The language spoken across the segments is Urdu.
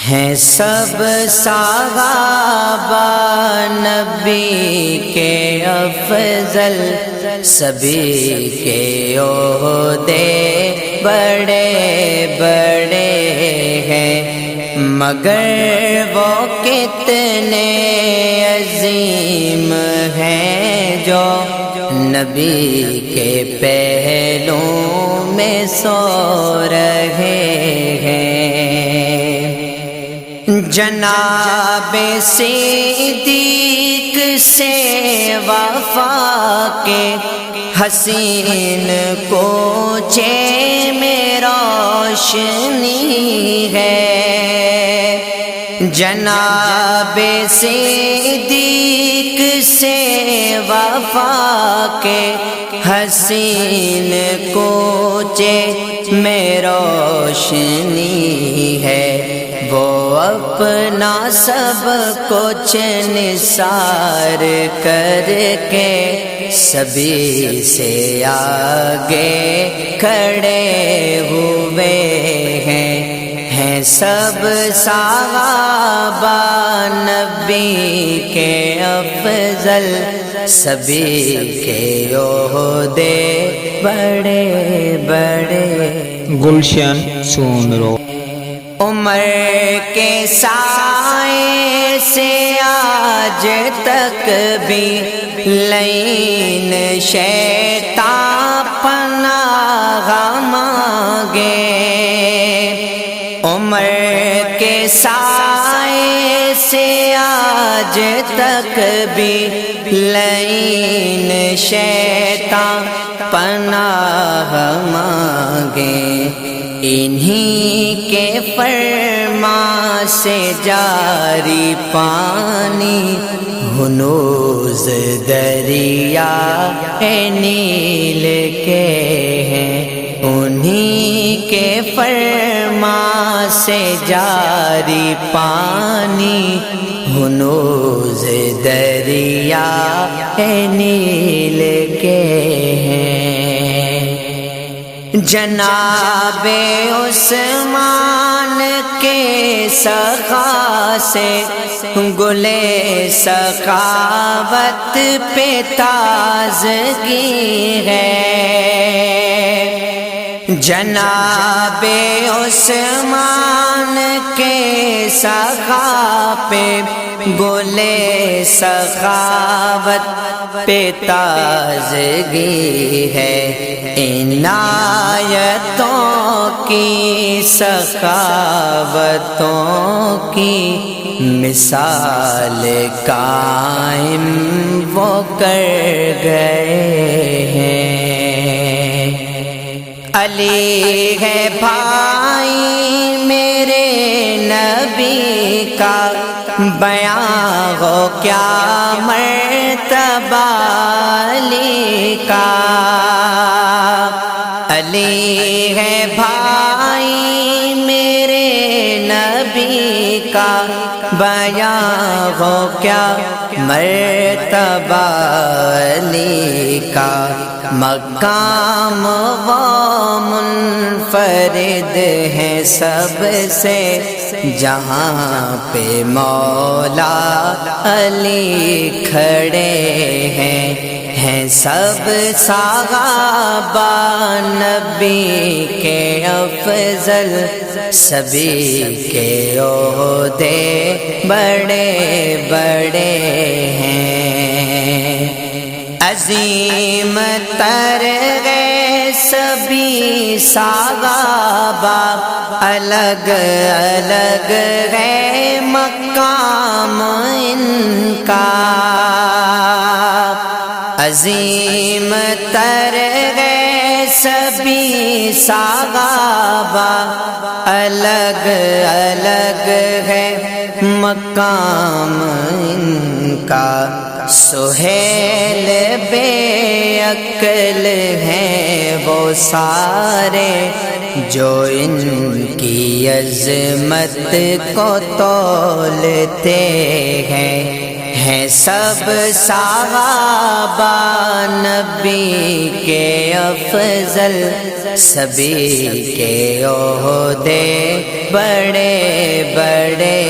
ہیں سب صحابہ نبی کے افضل، سبھی کے عہدے بڑے بڑے ہیں، مگر وہ کتنے عظیم ہیں جو نبی کے پہلو میں سو رہے ہیں۔ جناب صدیق سے وفا کے حسین کوچے میں روشنی ہے، جناب صدیق سے وفا کے حسین کوچے میں روشنی ہے، وہ اپنا سب کچھ نثار کر کے سبھی سے آگے کھڑے ہوئے ہیں سب صحابہ نبی کے افضل، سبھی کے عہدے بڑے بڑے۔ گلشن سومرو۔ عمر کے سائے سے آج تک بھی لین شیطان پناہ مانگے، عمر کے سائے سے آج تک بھی لین شیطان پناہ مانگے، انہی کے فرمان سے جاری پانی ہنوز دریا نیل کے ہیں، انہی کے فرمان سے جاری پانی ہنوز دریا نیل کے ہیں۔ جناب عثمان کے سخا سے گلے سخاوت پہ تازگی ہے، جناب عثمان کے سخا پہ گلے سخاوت پہ تازگی ہے، عنایتوں کی سخاوتوں کی مثال قائم وہ کر گئے ہیں۔ علی ہے بھائی میرے نبی کا، بیاں ہو کیا مرتبہ علی کا، علی ہے بھائی میرے نبی کا، بیاں ہو کیا مرتبہ علی کا، مقام وہ منفرد ہے سب سے، جہاں پہ مولا علی کھڑے ہیں سب صحابہ نبی کے افضل، سبھی کے عہدے بڑے بڑے ہیں، عظیم تر گئے سبھی صحابہ، الگ الگ ہے مقام ان کا، عظیم تر ہے سبھی صحابہ، الگ الگ ہے مقام ان کا، سہیل بے عقل ہیں وہ سارے جو ان کی عظمت کو تولتے ہیں ہیں سب صحابہ نبی کے افضل، سبھی کے عہدے بڑے بڑے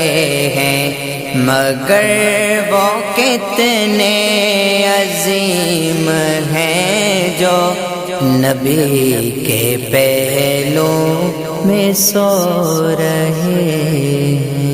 ہیں، مگر وہ کتنے عظیم ہیں جو نبی کے پہلو میں سو رہے ہیں۔